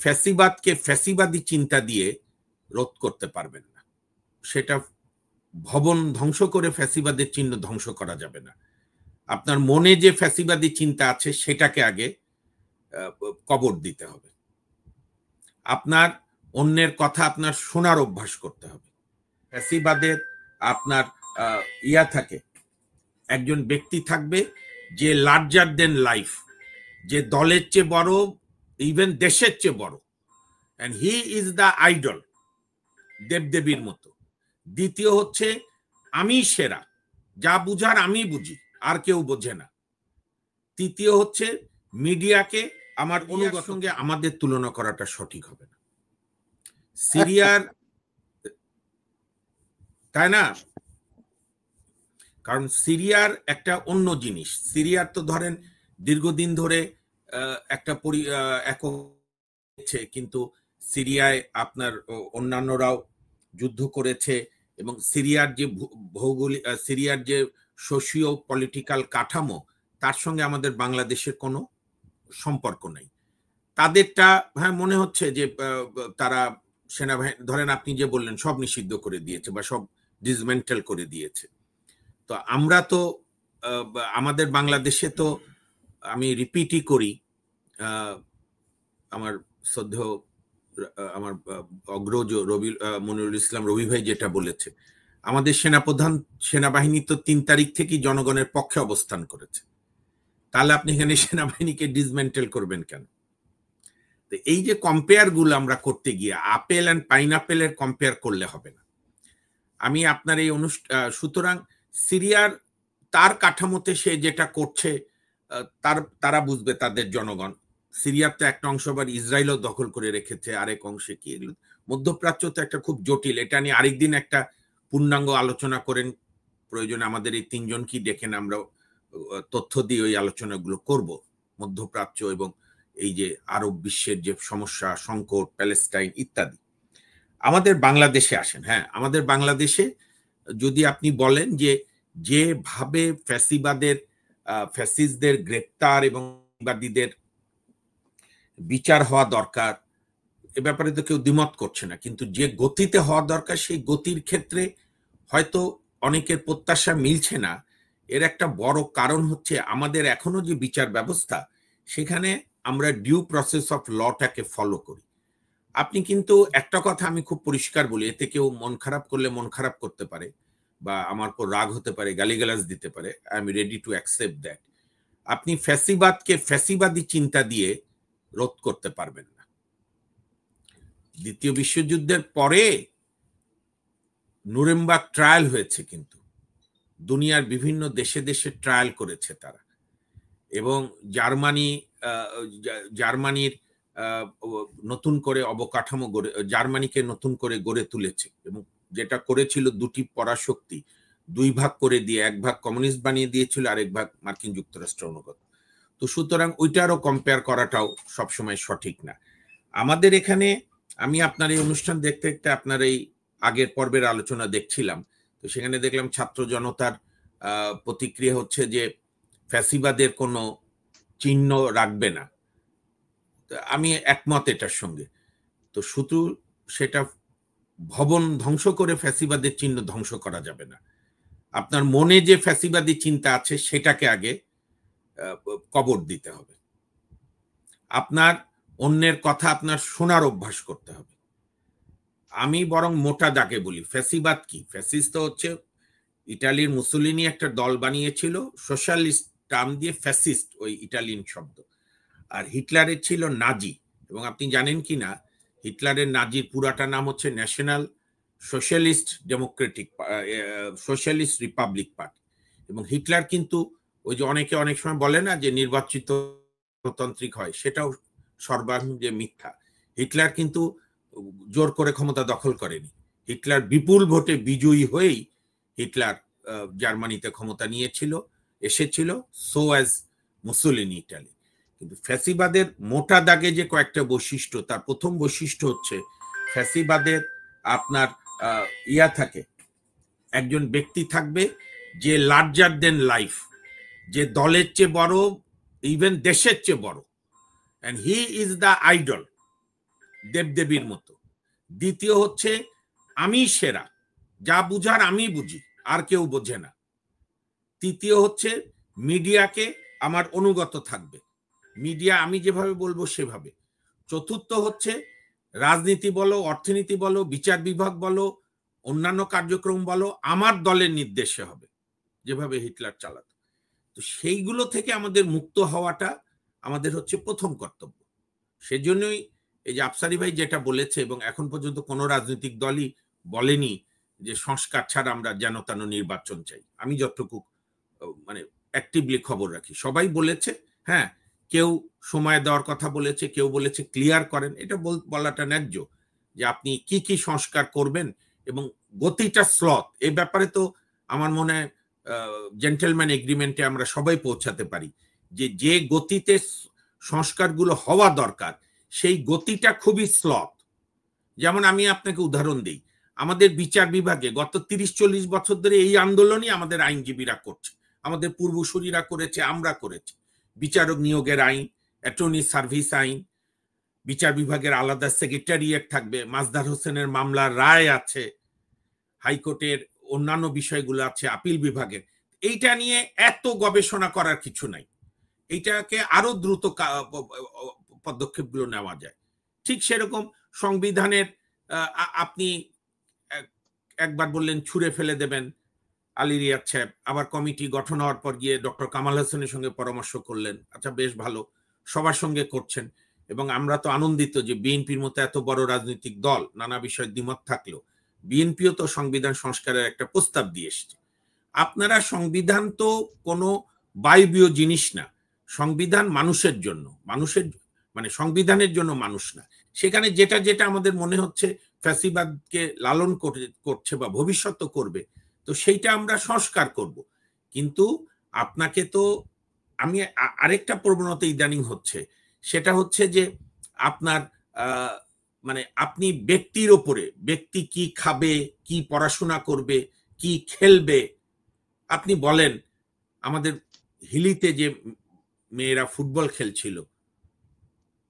ফ্যাসিবাদকে ফ্যাসিবাদী চিন্তা দিয়ে রোধ করতে পারবেন না। সেটা ভবন ধ্বংস করে ফ্যাসিবাদের চিহ্ন ধ্বংস করা যাবে না। আপনার মনে যে ফ্যাসিবাদী চিন্তা আছে সেটাকে আগে কবর দিতে হবে। আপনার অন্যের কথা আপনার শোনার অভ্যাস করতে হবে। ফ্যাসিবাদের আপনার ইয়া থাকে, একজন ব্যক্তি থাকবে যে লার্জার দেন লাইফ, যে দলের চেয়ে বড়, ইভেন দেশের চেয়ে বড়, and he is the idol, দেবদেবীর মতো। দ্বিতীয় হচ্ছে আমি সেরা, যা বুঝার আমি বুঝি, আর কেউ বোঝে না। তৃতীয় হচ্ছে মিডিয়াকে আমার অনুগত সঙ্গে আমাদের তুলনা করাটা সঠিক হবে না। সিরিয়ার, তাই না? কারণ সিরিয়ার একটা অন্য জিনিস। সিরিয়ার তো ধরেন দীর্ঘদিন ধরে একটা কিন্তু সিরিয়ায় আপনার অন্যান্যরাও যুদ্ধ করেছে, এবং সিরিয়ার যে ভৌগোলিক, সিরিয়ার যে সোশিও পলিটিক্যাল কাঠামো, তার সঙ্গে আমাদের বাংলাদেশের কোনো সম্পর্ক নেই। তাদেরটা হ্যাঁ মনে হচ্ছে যে তারা সেনাবাহিনী, ধরেন আপনি যে বললেন, সব নিষিদ্ধ করে দিয়েছে বা সব ডিসমেন্টেল করে দিয়েছে। তো আমরা তো আমাদের বাংলাদেশে তো, আমি রিপিটই করি, আমার শ্রদ্ধেয় আমার অগ্রজ মনিরুল ইসলাম রবি ভাই যেটা বলেছে, আমাদের সেনাপ্রধান, সেনাবাহিনী তো 3 তারিখ থেকেই জনগণের পক্ষে অবস্থান করেছে। তাহলে আপনি এখানে সেনাবাহিনীকে ডিসমেন্টেল করবেন কেন? এই যে কম্পেয়ার গুলো আমরা করতে গিয়ে আপেল অ্যান্ড পাইনাপেলের কম্পেয়ার করলে হবে না। আমি আপনার এই সুতরাং সিরিয়ার তার কাঠামোতে সে যেটা করছে তারা বুঝবে, তাদের জনগণ। সিরিয়ার তো একটা অংশ আবার ইসরায়েলও দখল করে রেখেছে, আরেক অংশে কি, এগুলো মধ্যপ্রাচ্য তো একটা খুব জটিল। এটা নিয়ে আরেকদিন একটা পূর্ণাঙ্গ আলোচনা করেন, প্রয়োজনে আমাদের এই 3 জনকে ডেকেন আমরা তথ্য দিয়ে ওই আলোচনাগুলো করব। মধ্যপ্রাচ্য এবং এই যে আরব বিশ্বের যে সমস্যা, সংকট, প্যালেস্টাইন ইত্যাদি। আমাদের বাংলাদেশে আসেন। হ্যাঁ, আমাদের বাংলাদেশে যদি আপনি বলেন যে যেভাবে ফ্যাসিস্টদের গ্রেপ্তার এবং ফ্যাসিবাদীদের বিচার হওয়া দরকার, এ ব্যাপারে তো কেউ দ্বিমত করছে না, কিন্তু যে গতিতে হওয়া দরকার সেই গতির ক্ষেত্রে হয়তো অনেকের প্রত্যাশা মিলছে না। এর একটা বড় কারণ হচ্ছে আমাদের এখনো যে বিচার ব্যবস্থা, সেখানে আমরা ডিউ প্রসেস অফ লটাকে ফলো করি। আপনি কিন্তু একটা কথা আমি খুব পরিষ্কার বলি, এতে কেউ মন খারাপ করলে মন খারাপ করতে পারে, বা আমার উপর রাগ হতে পারে, গালিগালাজ দিতে পারে, I am ready to accept that. আপনি ফ্যাসিবাদকে ফ্যাসিবাদী চিন্তা দিয়ে রোধ করতে পারবেন না। দ্বিতীয় বিশ্বযুদ্ধের পরে নুরেমবার্গ ট্রায়াল হয়েছে, কিন্তু দুনিয়ার বিভিন্ন দেশে দেশে ট্রায়াল করেছে তারা, এবং জার্মানির নতুন করে অবকাঠামো জার্মানিকে নতুন করে গড়ে তুলেছে, এবং যেটা করেছিল দুটি পরাশক্তি 2 ভাগ করে দিয়ে, 1 ভাগ কমিউনিস্ট বানিয়ে দিয়েছিল, আরেক ভাগ মার্কিন যুক্তরাষ্ট্র অনুগত। তো সুতরাং ওইটারও কম্পেয়ার করাটাও সবসময় সঠিক না। আমাদের এখানে আমি আপনার এই অনুষ্ঠান দেখতে দেখতে আপনার এই আগের পর্বের আলোচনা দেখছিলাম, তো সেখানে দেখলাম ছাত্র জনতার প্রতিক্রিয়া হচ্ছে যে ফ্যাসিবাদের কোনো চিহ্ন রাখবে না। আমি একমত এটার সঙ্গে। তো শুধু সেটা ভবন ধ্বংস করে ফ্যাসিবাদের চিহ্ন ধ্বংস করা যাবে না। আপনার মনে যে ফ্যাসিবাদী চিন্তা আছে সেটাকে আগে কবর দিতে হবে। আপনার অন্যের কথা আপনার শোনার অভ্যাস করতে হবে। আমি বরং মোটা দাগে বলি, ফ্যাসিবাদ কি? ফ্যাসিস্ট হচ্ছে ইটালির মুসোলিনি একটা দল বানিয়েছিল সোশ্যালিস্ট টার্ম দিয়ে, ফ্যাসিস্ট ওই ইটালিয়ান শব্দ। আর হিটলারের ছিল নাজি, এবং আপনি জানেন কি না, হিটলারের নাজির পুরাটা নাম হচ্ছে national socialist Democratic socialist Republic party. এবং হিটলার কিন্তু ওই যে অনেকে অনেক সময় বলে না যে নির্বাচিত গণতান্ত্রিক হয়, সেটাও সর্বাঙ্গে মিথ্যা। হিটলার কিন্তু জোর করে ক্ষমতা দখল করেনি। হিটলার বিপুল ভোটে বিজয়ী হয়েই হিটলার জার্মানিতে ক্ষমতা নিয়েছিল, এসেছিল, সো অ্যাজ মুসোলিনি ইটালি। কিন্তু ফ্যাসিবাদের মোটা দাগে যে কয়েকটা বৈশিষ্ট্য, তার প্রথম বৈশিষ্ট্য হচ্ছে ফ্যাসিবাদের আপনার ইয়া থাকে, একজন ব্যক্তি থাকবে যে লার্জার দেন লাইফ, যে দলের চেয়ে বড়, ইভেন দেশের চেয়ে বড়, and he is the idol, দেবদেবীর মতো। দ্বিতীয় হচ্ছে আমি সেরা, যা বুঝার আমি বুঝি, আর কেউ বোঝে না। তৃতীয় হচ্ছে মিডিয়াকে আমার অনুগত থাকবে, মিডিয়া আমি যেভাবে বলবো সেভাবে। চতুর্থ হচ্ছে রাজনীতি বলো, অর্থনীতি বলো, বিচার বিভাগ বলো, অন্যান্য কার্যক্রম বলো, আমার দলের নির্দেশে হবে, যেভাবে হিটলার চালাতো। তো সেইগুলো থেকে আমাদের মুক্ত হওয়াটা আমাদের হচ্ছে প্রথম কর্তব্য। সেজন্যই এই যে আফসারি ভাই যেটা বলেছে, এবং এখন পর্যন্ত কোনো রাজনৈতিক দলই বলেনি যে সংস্কার ছাড়া আমরা যেন তেন নির্বাচন চাই। আমি যতটুকু মানে অ্যাক্টিভলি খবর রাখি, সবাই বলেছে হ্যাঁ, কেউ সময় দেওয়ার কথা বলেছে, কেউ বলেছে ক্লিয়ার করেন। এটা বলাটা ন্যায্য যে আপনি কি কি সংস্কার করবেন এবং গতিটা স্লথ, এই ব্যাপারে তো আমার মনে হয় জেন্টেলম্যান এগ্রিমেন্টে আমরা সবাই পৌঁছাতে পারি যে যে গতিতে সংস্কারগুলো হওয়া দরকার সেই গতিটা খুবই স্লথ। যেমন আমি আপনাকে উদাহরণ দিই, আমাদের বিচার বিভাগে গত 30-40 বছর ধরে এই আন্দোলনই আমাদের আইনজীবীরা করছে, আমাদের পূর্বসূরীরা করেছে, আমরা করেছি। বিচারক নিয়োগের আইন, অ্যাটর্নি সার্ভিস আইন, বিচার বিভাগের আলাদা সেক্রেটারিয়েট থাকবে, মাজদার হোসেনের মামলার রায় আছে, হাইকোর্টের অন্যান্য বিষয়গুলো আছে, আপিল বিভাগের। এইটা নিয়ে এত গবেষণা করার কিছু নাই, এইটাকে আরো দ্রুত পদক্ষেপগুলো নেওয়া যায়। ঠিক সেরকম সংবিধানের আপনি একবার বললেন ছুঁড়ে ফেলে দেবেন আলী রিয়াদ সাহেব, আবার কমিটি গঠন হওয়ার পর গিয়ে ডক্টর কামাল হোসেনের সঙ্গে পরামর্শ করলেন, আচ্ছা বেশ ভালো, সবার সঙ্গে করছেন। এবং আমরা তো আনন্দিত যে বিএনপির মতো এত বড় রাজনৈতিক দল, নানা বিষয়ে দ্বিমত থাকলেও বিএনপিও তো সংবিধান সংস্কারের একটা প্রস্তাব দিয়ে এসছে। আপনারা, সংবিধান তো কোনো বায়বীয় জিনিস না, সংবিধান মানুষের জন্য, মানুষের মানে সংবিধানের জন্য মানুষ না। সেখানে যেটা যেটা আমাদের মনে হচ্ছে ফ্যাসিবাদকে লালন করছে বা ভবিষ্যৎ করবে, তো সেইটা আমরা সংস্কার করব। কিন্তু আপনাকে তো, আমি আরেকটা প্রবণতা ইদানিং হচ্ছে, সেটা হচ্ছে যে আপনার মানে আপনি ব্যক্তির ওপরে, ব্যক্তি কি খাবে, কি পড়াশোনা করবে, কি খেলবে। আপনি বলেন আমাদের হিলিতে যে মেয়েরা ফুটবল খেলছিল,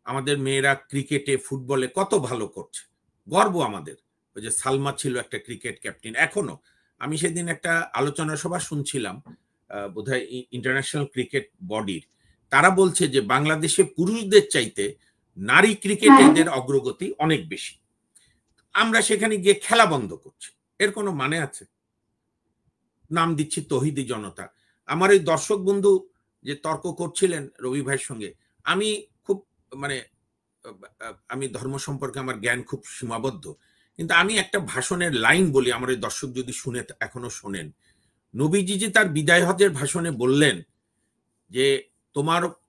আমাদের মেয়েরা ক্রিকেটে ফুটবলে কত ভালো করছে, গর্ব আমাদের। ওই যে সালমা ছিল একটা ক্রিকেট ক্যাপ্টেন এখনো। আমি সেদিন একটা আলোচনা সভা শুনছিলাম, বোধহয় ইন্টারন্যাশনাল ক্রিকেট বডির, তারা বলছে যে বাংলাদেশে পুরুষদের চাইতে নারী ক্রিকেটারদের অগ্রগতি অনেক বেশি। আমরা সেখানে গিয়ে খেলা বন্ধ করছি, এর কোনো মানে আছে? নাম দিচ্ছি তৌহিদি জনতা। আমার এই দর্শক বন্ধু যে তর্ক করছিলেন রবি ভাইয়ের সঙ্গে, আমি খুব মানে আমি ধর্ম সম্পর্কে আমার জ্ঞান খুব সীমাবদ্ধ, কিন্তু আমি একটা ভাষণের লাইন বলি, আমার এই দর্শক যদি শুনে এখনো শোনেন। নবীজি যে তার বিদায় হজের ভাষণে বললেন যে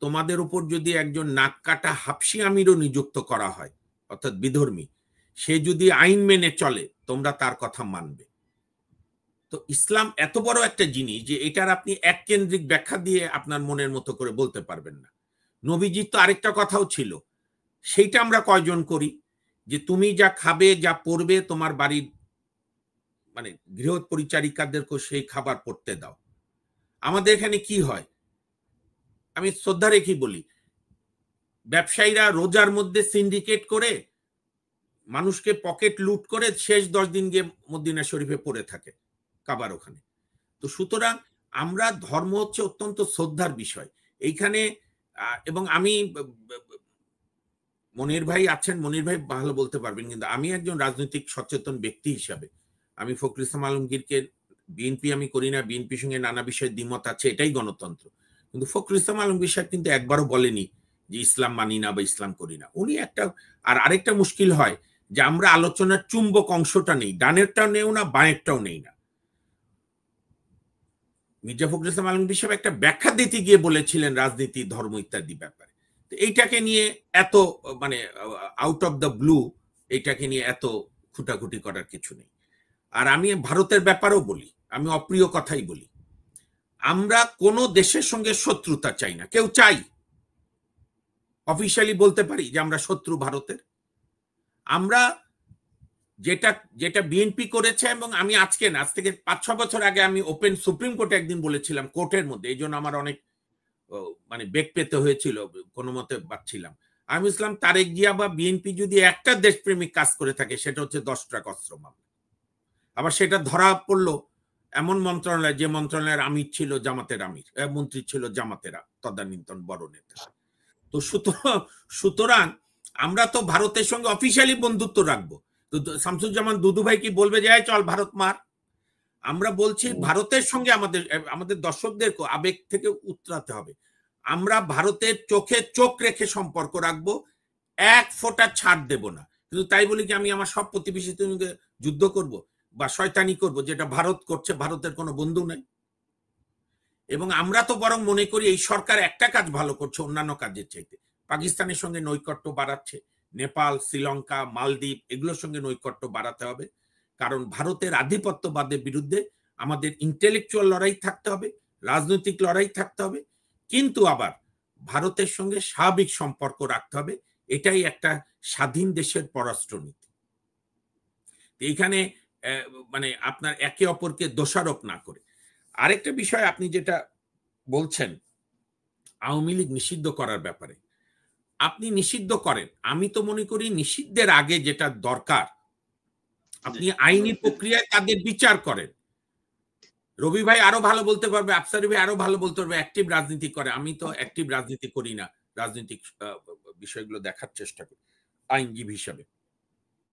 তোমাদের উপর যদি একজন নাক কাটা হাফসি আমিরও নিযুক্ত করা হয়, অর্থাৎ বিধর্মী, সে যদি আইন মেনে চলে তোমরা তার কথা মানবে। তো ইসলাম এত বড় একটা জিনিস যে এটার আপনি এক কেন্দ্রিক ব্যাখ্যা দিয়ে আপনার মনের মতো করে বলতে পারবেন না। নবীজির তো আরেকটা কথাও ছিল, সেইটা আমরা কয়জন করি, যে তুমি যা খাবে যা পরবে তোমার বাড়ির মানে গৃহ পরিচারিকাদেরকে সেই খাবার পড়তে দাও। আমাদের এখানে কি হয়, আমি শ্রদ্ধা রেখেই বলি, ব্যবসায়ীরা রোজার মধ্যে সিন্ডিকেট করে মানুষকে পকেট লুট করে শেষ 10 দিন গিয়ে মদিনা শরীফে পড়ে থাকে কাবার ওখানে। তো সুতরাং আমরা, ধর্ম হচ্ছে অত্যন্ত শ্রদ্ধার বিষয় এইখানে। এবং আমি, মনির ভাই আছেন, মনির ভাই ভালো বলতে পারবেন, কিন্তু আমি একজন রাজনৈতিক সচেতন ব্যক্তি হিসাবে আমি ফখরুল ইসলাম আলমগীরকে, বিএনপি আমি করি না, বিএনপির সঙ্গে নানা বিষয়ে দ্বিমত আছে, এটাই গণতন্ত্র, কিন্তু ফখরুল ইসলাম আলমগীর সাহেব কিন্তু একবারও বলেনি যে ইসলাম মানি না বা ইসলাম করি না। উনি একটা, আর আরেকটা মুশকিল হয় যে আমরা আলোচনার চুম্বক অংশটা নেই, ডানেরটাও নেও না, বাঁয়েরটাও নেই না। মির্জা ফখরুল ইসলাম আলমগীর সাহেব একটা ব্যাখ্যা দিতে গিয়ে বলেছিলেন রাজনীতি, ধর্ম ইত্যাদি ব্যাপারে। তো এইটাকে নিয়ে এত মানে আউট অফ দ্য ব্লু এইটাকে নিয়ে এত খুঁটাখুটি করার কিছু নেই। আর আমি ভারতের ব্যাপারেও বলি, আমি অপ্রিয় কথাই বলি, আমরা কোন দেশের সঙ্গে শত্রুতা চাই না। কেউ চাই, অফিসিয়ালি বলতে পারি যে আমরা শত্রু ভারতের। আমরা যেটা যেটা বিএনপি করেছে, এবং আমি আজকে না, আজ থেকে 5-6 বছর আগে আমি ওপেন সুপ্রিম কোর্টে একদিন বলেছিলাম কোর্টের মধ্যে, এই জন্য আমার অনেক মানে বেগ পেতে হয়েছিল, কোনো মতে পাচ্ছিলাম। আমি বুঝলাম তারেক জিয়া বা বিএনপি যদি একটা দেশপ্রেমিক কাজ করে থাকে সেটা হচ্ছে 10 ট্রাক অস্ত্র মামলা। আবার সেটা ধরা পড়লো এমন মন্ত্রণালয়, যে মন্ত্রণালয়ের আমির ছিল জামাতের আমির, মন্ত্রী ছিল জামাতেরা তদানীন্তন বড় নেতা। তো সুতরাং আমরা তো ভারতের সঙ্গে অফিসিয়ালি বন্ধুত্ব রাখবো। তো শামসুজ্জামান দুদু ভাই কি বলবে যে চল ভারত মার? আমরা বলছি ভারতের সঙ্গে আমাদের দর্শকদেরকে আবেগ থেকে উতরাতে হবে। আমরা ভারতের চোখে চোখ রেখে সম্পর্ক রাখবো, এক ফোঁটা ছাড় দেব না। কিন্তু তাই বলি কি আমি আমার সব প্রতিবেশী সঙ্গে যুদ্ধ করব বা শয়তানি করব, যেটা ভারত করছে? ভারতের কোনো বন্ধু নাই। এবং আমরা তো বরং মনে করি এই সরকার একটা কাজ ভালো করছে অন্যান্য কাজের চাইতে, পাকিস্তানের সঙ্গে নৈকট্য বাড়াচ্ছে, নেপাল, শ্রীলঙ্কা, মালদ্বীপ এগুলোর সঙ্গে নৈকট্য বাড়াতে হবে। কারণ ভারতের আধিপত্যবাদের বিরুদ্ধে আমাদের ইন্টেলেকচুয়াল লড়াই থাকতে হবে, রাজনৈতিক লড়াই থাকতে হবে, কিন্তু আবার ভারতের সঙ্গে স্বাভাবিক সম্পর্ক রাখতে হবে। এটাই একটা স্বাধীন দেশের পররাষ্ট্রনীতি। এইখানে মানে আপনার একে অপরকে দোষারোপ না করে। আরেকটা বিষয় আপনি যেটা বলছেন আওয়ামী লীগ নিষিদ্ধ করার ব্যাপারে, আপনি নিষিদ্ধ করেন, আমি তো মনে করি নিষিদ্ধের আগে যেটা দরকার আপনি আইনি প্রক্রিয়ায় তাদের বিচার করেন। রবি ভাই আরো ভালো বলতে পারবে, আফসারি ভাই আরো ভালো বলতে পারবে, অ্যাক্টিভ রাজনীতি করে। আমি তো অ্যাক্টিভ রাজনীতি করি না, রাজনৈতিক বিষয়গুলো দেখার চেষ্টা করি আইনজীবী হিসাবে।